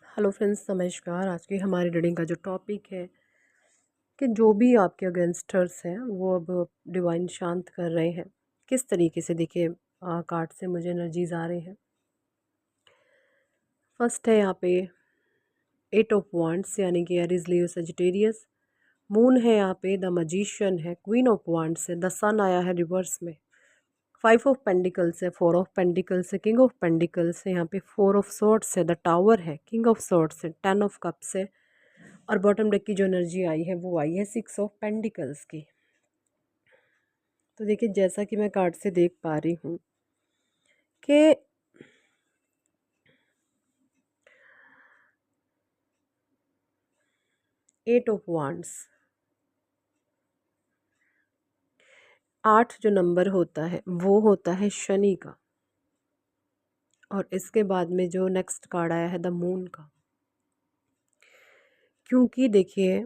Hello friends, नमस्कार। आज की हमारी रीडिंग का जो टॉपिक है कि जो भी आपके अगेंस्टर्स हैं वो अब डिवाइन शांत कर रहे हैं। किस तरीके से, देखिए कार्ड से मुझे एनर्जीज आ रहे हैं। फर्स्ट है यहाँ पे 8 ऑफ वांड्स, यानी कि एरीज, लियो, सजिटेरियस। मून है यहाँ पे, द मजिशियन है, क्वीन ऑफ वांड्स है, द सन आया है रिवर्स में, 5 ऑफ पेंटिकल्स है, 4 ऑफ पेंटिकल्स है, किंग ऑफ पेंटिकल्स है, यहाँ पे 4 ऑफ सोर्ड्स है, द टावर है, किंग ऑफ सोर्ड्स है, 10 ऑफ कप्स है। और बॉटम डेक की जो एनर्जी आई है वो आई है 6 ऑफ पेंटिकल्स की। तो देखिए, जैसा कि मैं कार्ड से देख पा रही हूँ कि 8 ऑफ वांड्स, 8 जो नंबर होता है वो होता है शनि का। और इसके बाद में जो नेक्स्ट कार्ड आया है द मून का। क्योंकि देखिए,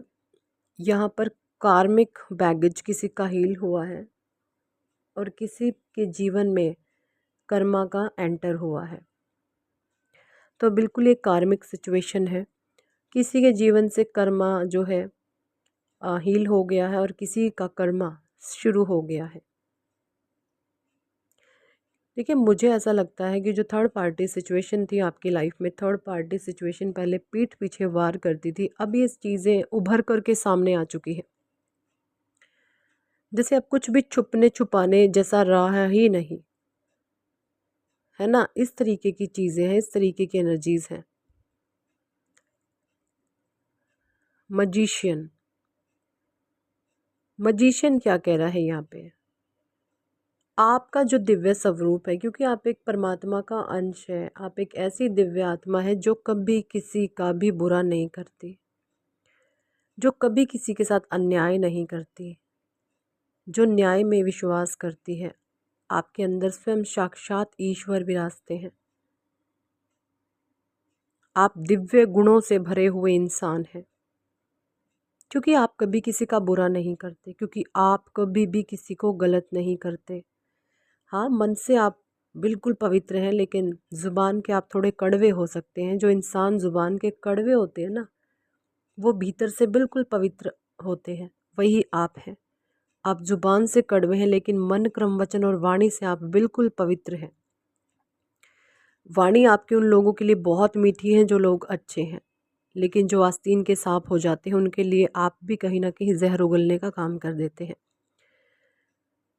यहाँ पर कार्मिक बैगेज किसी का हील हुआ है और किसी के जीवन में कर्मा का एंटर हुआ है। तो बिल्कुल ये कार्मिक सिचुएशन है। किसी के जीवन से कर्मा जो है हील हो गया है और किसी का कर्मा शुरू हो गया है। देखिए, मुझे ऐसा लगता है कि जो थर्ड पार्टी सिचुएशन थी आपकी लाइफ में, थर्ड पार्टी सिचुएशन पहले पीठ पीछे वार करती थी, अब ये चीज़ें उभर करके सामने आ चुकी है। जैसे अब कुछ भी छुपने छुपाने जैसा रहा ही नहीं है ना, इस तरीके की चीज़ें हैं, इस तरीके की एनर्जीज हैं। मजिशियन, मजिशियन क्या कह रहा है यहाँ पे? आपका जो दिव्य स्वरूप है, क्योंकि आप एक परमात्मा का अंश है, आप एक ऐसी दिव्य आत्मा है जो कभी किसी का भी बुरा नहीं करती, जो कभी किसी के साथ अन्याय नहीं करती, जो न्याय में विश्वास करती है। आपके अंदर स्वयं साक्षात ईश्वर विराजते हैं। आप दिव्य गुणों से भरे हुए इंसान हैं, क्योंकि आप कभी किसी का बुरा नहीं करते, क्योंकि आप कभी भी किसी को गलत नहीं करते। हाँ, मन से आप बिल्कुल पवित्र हैं, लेकिन ज़ुबान के आप थोड़े कड़वे हो सकते हैं। जो इंसान ज़ुबान के कड़वे होते हैं ना, वो भीतर से बिल्कुल पवित्र होते हैं, वही आप हैं। आप ज़ुबान से कड़वे हैं, लेकिन मन, क्रम, वचन और वाणी से आप बिल्कुल पवित्र हैं। वाणी आपके उन लोगों के लिए बहुत मीठी है जो लोग अच्छे हैं, लेकिन जो आस्तीन के सांप हो जाते हैं उनके लिए आप भी कहीं ना कहीं जहर उगलने का काम कर देते हैं।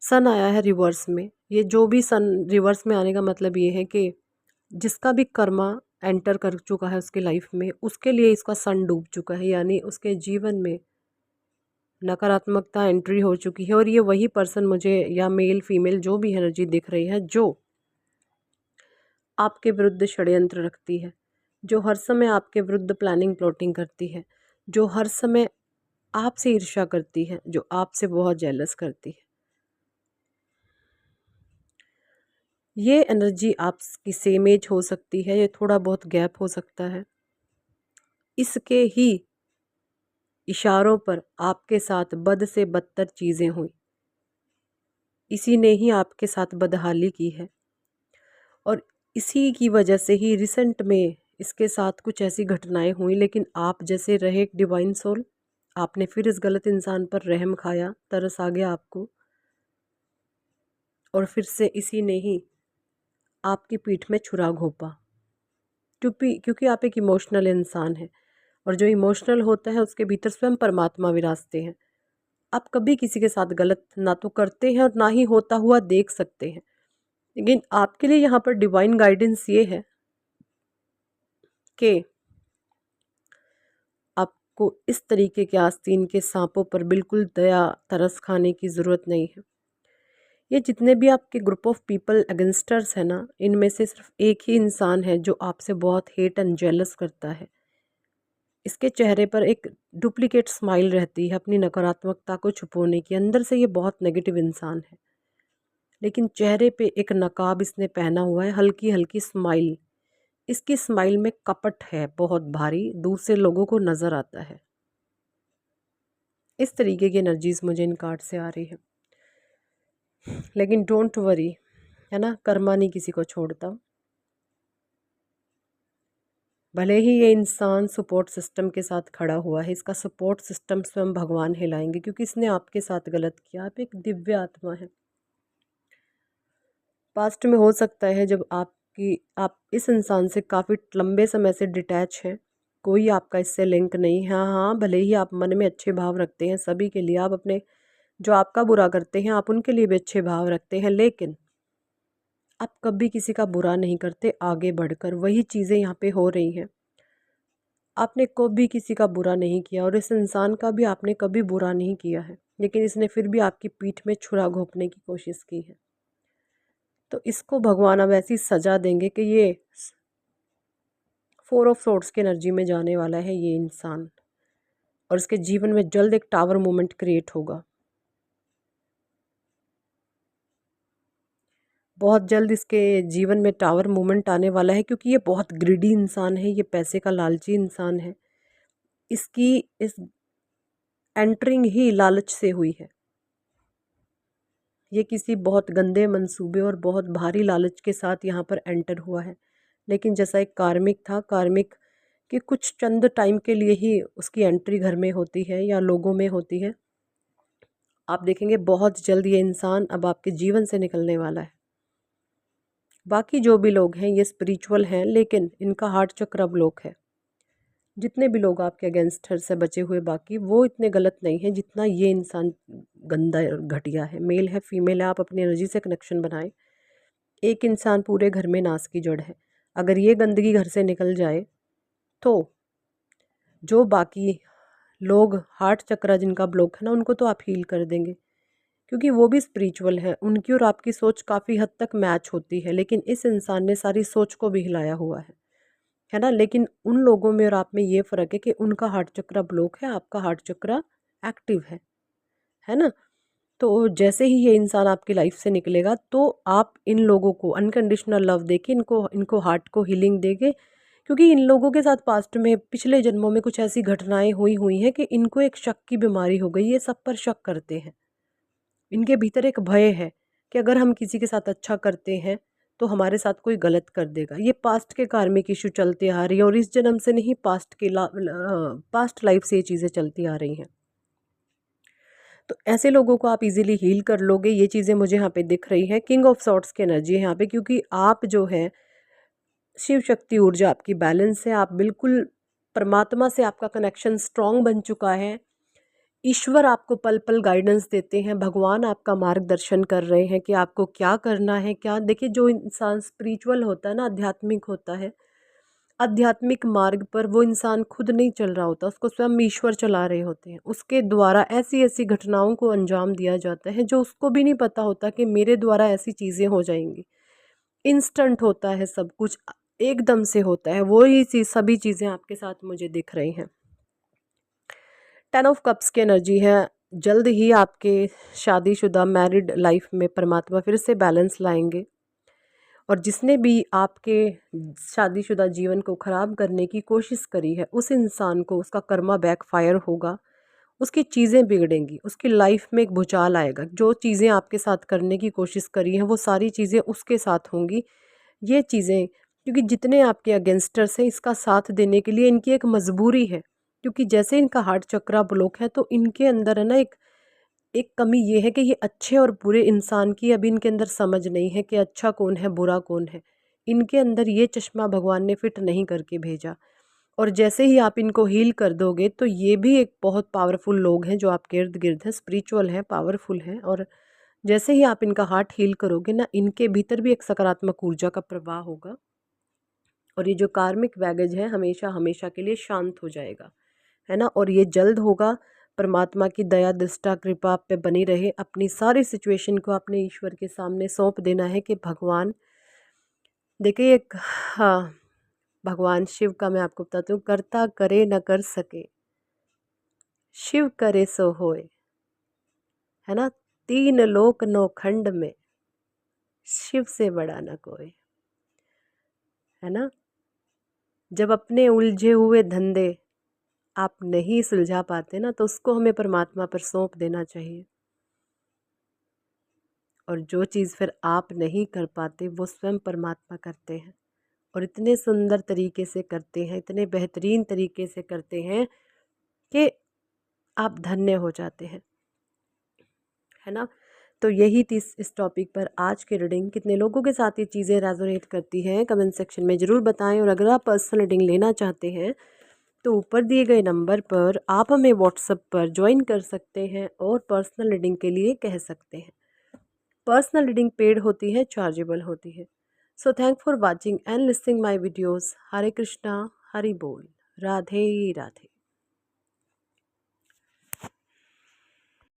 सन आया है रिवर्स में। ये जो भी सन रिवर्स में आने का मतलब ये है कि जिसका भी कर्मा एंटर कर चुका है उसके लाइफ में, उसके लिए इसका सन डूब चुका है, यानी उसके जीवन में नकारात्मकता एंट्री हो चुकी है। और ये वही पर्सन मुझे, या मेल फीमेल जो भी एनर्जी दिख रही है, जो आपके विरुद्ध षड्यंत्र रखती है, जो हर समय आपके विरुद्ध प्लानिंग प्लॉटिंग करती है, जो हर समय आपसे ईर्ष्या करती है, जो आपसे बहुत जेलस करती है। ये एनर्जी आपकी सेम एज हो सकती है, ये थोड़ा बहुत गैप हो सकता है। इसके ही इशारों पर आपके साथ बद से बदतर चीज़ें हुई, इसी ने ही आपके साथ बदहाली की है। और इसी की वजह से ही रिसेंट में इसके साथ कुछ ऐसी घटनाएं हुई, लेकिन आप जैसे रहे एक डिवाइन सोल, आपने फिर इस गलत इंसान पर रहम खाया, तरस आ गया आपको, और फिर से इसी ने ही आपकी पीठ में छुरा घोंपा। क्योंकि आप एक इमोशनल इंसान हैं, और जो इमोशनल होता है उसके भीतर स्वयं परमात्मा विराजते हैं। आप कभी किसी के साथ गलत ना तो करते हैं और ना ही होता हुआ देख सकते हैं। लेकिन आपके लिए यहाँ पर डिवाइन गाइडेंस ये है कि आपको इस तरीके के आस्तीन के सांपों पर बिल्कुल दया तरस खाने की ज़रूरत नहीं है। ये जितने भी आपके ग्रुप ऑफ पीपल अगेंस्टर्स हैं ना, इनमें से सिर्फ एक ही इंसान है जो आपसे बहुत हेट एंड जेलस करता है। इसके चेहरे पर एक डुप्लीकेट स्माइल रहती है अपनी नकारात्मकता को छुपाने की। अंदर से ये बहुत नेगेटिव इंसान है, लेकिन चेहरे पे एक नकाब इसने पहना हुआ है, हल्की हल्की स्माइल। इसकी स्माइल में कपट है बहुत भारी, दूर से लोगों को नज़र आता है। इस तरीके की एनर्जीज मुझे इन कार्ड से आ रही है। लेकिन डोंट वरी, है ना, कर्मा नहीं किसी को छोड़ता। भले ही ये इंसान सपोर्ट सिस्टम के साथ खड़ा हुआ है, इसका सपोर्ट सिस्टम स्वयं भगवान हिलाएंगे, क्योंकि इसने आपके साथ गलत किया। आप एक दिव्य आत्मा है। पास्ट में हो सकता है जब आप इस इंसान से काफ़ी लंबे समय से डिटैच हैं, कोई आपका इससे लिंक नहीं है। हाँ हाँ, भले ही आप मन में अच्छे भाव रखते हैं सभी के लिए, आप अपने जो आपका बुरा करते हैं आप उनके लिए भी अच्छे भाव रखते हैं, लेकिन आप कभी किसी का बुरा नहीं करते आगे बढ़कर। वही चीज़ें यहाँ पे हो रही हैं। आपने कभी किसी का बुरा नहीं किया और इस इंसान का भी आपने कभी बुरा नहीं किया है, लेकिन इसने फिर भी आपकी पीठ में छुरा घोंपने की कोशिश की है। तो इसको भगवान अब ऐसी सज़ा देंगे कि ये 4 ऑफ सोर्ड्स की एनर्जी में जाने वाला है ये इंसान, और इसके जीवन में जल्द एक टावर मोमेंट क्रिएट होगा। बहुत जल्द इसके जीवन में टावर मोमेंट आने वाला है, क्योंकि ये बहुत ग्रिडी इंसान है, ये पैसे का लालची इंसान है। इसकी इस एंटरिंग ही लालच से हुई है। ये किसी बहुत गंदे मंसूबे और बहुत भारी लालच के साथ यहाँ पर एंटर हुआ है, लेकिन जैसा एक कार्मिक था, कार्मिक कि कुछ चंद टाइम के लिए ही उसकी एंट्री घर में होती है या लोगों में होती है। आप देखेंगे बहुत जल्द ये इंसान अब आपके जीवन से निकलने वाला है। बाकी जो भी लोग हैं ये स्पिरिचुअल हैं, लेकिन इनका हार्ट चक्र अवलोक है। जितने भी लोग आपके अगेंस्ट से बचे हुए बाकी, वो इतने गलत नहीं हैं जितना ये इंसान गंदा और घटिया है। मेल है फीमेल है, आप अपनी एनर्जी से कनेक्शन बनाएं। एक इंसान पूरे घर में नाश की जड़ है। अगर ये गंदगी घर से निकल जाए तो जो बाकी लोग हार्ट चक्र जिनका ब्लॉक है ना, उनको तो आप हील कर देंगे, क्योंकि वो भी स्पिरिचुअल है। उनकी और आपकी सोच काफ़ी हद तक मैच होती है, लेकिन इस इंसान ने सारी सोच को भी हिलाया हुआ है ना। लेकिन उन लोगों में और आप में ये फ़र्क है कि उनका हार्ट चक्र ब्लॉक है, आपका हार्ट चक्र एक्टिव है ना। तो जैसे ही ये इंसान आपकी लाइफ से निकलेगा तो आप इन लोगों को अनकंडीशनल लव देके इनको इनको हार्ट को हीलिंग देंगे, क्योंकि इन लोगों के साथ पास्ट में पिछले जन्मों में कुछ ऐसी घटनाएं हुई हुई हैं कि इनको एक शक की बीमारी हो गई। ये सब पर शक करते हैं। इनके भीतर एक भय है कि अगर हम किसी के साथ अच्छा करते हैं तो हमारे साथ कोई गलत कर देगा। ये पास्ट के कार्मिक इशू चलते आ रही है, और इस जन्म से नहीं, पास्ट लाइफ से ये चीज़ें चलती आ रही हैं। तो ऐसे लोगों को आप इजीली हील कर लोगे। ये चीज़ें मुझे यहाँ पे दिख रही है। किंग ऑफ सॉर्ट्स की एनर्जी है यहाँ पे, क्योंकि आप जो है शिव शक्ति ऊर्जा आपकी बैलेंस है। आप बिल्कुल परमात्मा से आपका कनेक्शन स्ट्रांग बन चुका है। ईश्वर आपको पल पल गाइडेंस देते हैं, भगवान आपका मार्गदर्शन कर रहे हैं कि आपको क्या करना है। क्या देखिए, जो इंसान स्पिरिचुअल होता है ना, आध्यात्मिक होता है, आध्यात्मिक मार्ग पर वो इंसान खुद नहीं चल रहा होता, उसको स्वयं ईश्वर चला रहे होते हैं। उसके द्वारा ऐसी ऐसी घटनाओं को अंजाम दिया जाता है जो उसको भी नहीं पता होता कि मेरे द्वारा ऐसी चीज़ें हो जाएंगी। इंस्टेंट होता है सब कुछ, एकदम से होता है। वो ही चीज़, सभी चीज़ें आपके साथ मुझे दिख रही हैं। 10 ऑफ कप्स की एनर्जी है। जल्द ही आपके शादीशुदा मैरिड लाइफ में परमात्मा फिर से बैलेंस लाएंगे, और जिसने भी आपके शादीशुदा जीवन को ख़राब करने की कोशिश करी है उस इंसान को उसका कर्मा बैकफायर होगा। उसकी चीज़ें बिगड़ेंगी, उसकी लाइफ में एक भूचाल आएगा। जो चीज़ें आपके साथ करने की कोशिश करी हैं वो सारी चीज़ें उसके साथ होंगी। ये चीज़ें, क्योंकि जितने आपके अगेंस्टर्स हैं, इसका साथ देने के लिए इनकी एक मजबूरी है, क्योंकि जैसे इनका हार्ट चक्रा ब्लॉक है तो इनके अंदर है ना एक एक कमी ये है कि ये अच्छे और बुरे इंसान की अभी इनके अंदर समझ नहीं है कि अच्छा कौन है बुरा कौन है। इनके अंदर ये चश्मा भगवान ने फिट नहीं करके भेजा। और जैसे ही आप इनको हील कर दोगे तो ये भी एक बहुत पावरफुल लोग हैं जो आपके इर्द गिर्द हैं, स्पिरिचुअल हैं, पावरफुल हैं। और जैसे ही आप इनका हार्ट हील करोगे ना, इनके भीतर भी एक सकारात्मक ऊर्जा का प्रवाह होगा, और ये जो कार्मिक बैगेज है हमेशा हमेशा के लिए शांत हो जाएगा, है ना। और ये जल्द होगा। परमात्मा की दया दृष्टा कृपा आप पे बनी रहे। अपनी सारी सिचुएशन को अपने ईश्वर के सामने सौंप देना है कि भगवान, देखिए एक, हाँ, भगवान शिव का मैं आपको बताती हूँ, करता करे न कर सके, शिव करे सो होए, है ना। तीन लोक नौ खंड में शिव से बड़ा न कोई, है ना। जब अपने उलझे हुए धंधे आप नहीं सुलझा पाते ना, तो उसको हमें परमात्मा पर सौंप देना चाहिए। और जो चीज़ फिर आप नहीं कर पाते वो स्वयं परमात्मा करते हैं। और इतने सुंदर तरीके से करते हैं, इतने बेहतरीन तरीके से करते हैं कि आप धन्य हो जाते हैं, है ना। तो यही थी इस टॉपिक पर आज की रीडिंग। कितने लोगों के साथ ये चीज़ें रेजोनेट करती हैं कमेंट सेक्शन में ज़रूर बताएं। और अगर आप पर्सनल रीडिंग लेना चाहते हैं तो ऊपर दिए गए नंबर पर आप हमें व्हाट्सएप पर ज्वाइन कर सकते हैं और पर्सनल रीडिंग के लिए कह सकते हैं। पर्सनल रीडिंग पेड होती है, चार्जेबल होती है। So thank for watching and listening my videos. Hare Krishna, Hari बोल, राधे राधे।